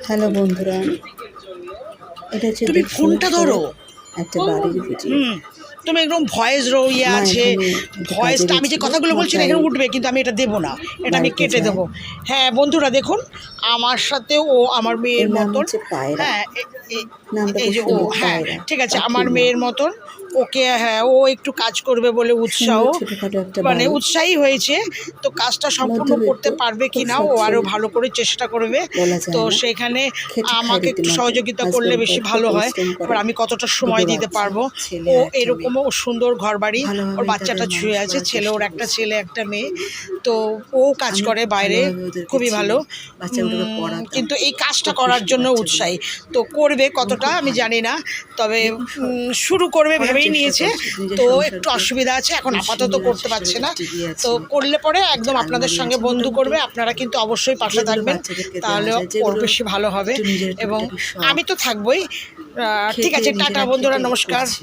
Hello বন্ধুরা, এটা হচ্ছে তুমি ফোনটা ধরো। একটা বাড়ির ভিডিও। তুমি একদম ভয়েস ইয়ে আছে, ভয়েসটা আমি যে কথাগুলো বলছি না এখানে উঠবে, কিন্তু আমি এটা দেবো না, এটা আমি কেটে দেবো। হ্যাঁ বন্ধুরা দেখুন, আমার সাথে ও আমার মেয়ের মতন। হ্যাঁ এই যে ও, হ্যাঁ ঠিক আছে, আমার মেয়ের মতন। ওকে হ্যাঁ, ও একটু কাজ করবে বলে মানে উৎসাহী হয়েছে। তো কাজটা সম্পূর্ণ করতে পারবে কি না, ও আরও ভালো করে চেষ্টা করবে। তো সেখানে আমাকে একটু সহযোগিতা করলে বেশি ভালো হয়। এবার আমি কতটা সময় দিতে পারবো। ও এরকমও সুন্দর ঘর বাড়ি, ওর বাচ্চাটা ছুঁয়ে আছে, ছেলে, ওর একটা ছেলে একটা মেয়ে। তো ও কাজ করে বাইরে, খুবই ভালো। কিন্তু এই কাজটা করার জন্য উৎসাহী। তো করবে কতটা আমি জানি না, তবে শুরু করবে ভেবেই নিয়েছে। তো একটু অসুবিধা আছে, এখন আপাতত করতে পারছে না। তো করলে পরে একদম আপনাদের সঙ্গে বন্ধু করবে, আপনারা কিন্তু অবশ্যই পাশে থাকবেন, তাহলে ওর বেশি ভালো হবে। এবং আমি তো থাকবোই। ঠিক আছে, টাটা বন্ধুরা, নমস্কার।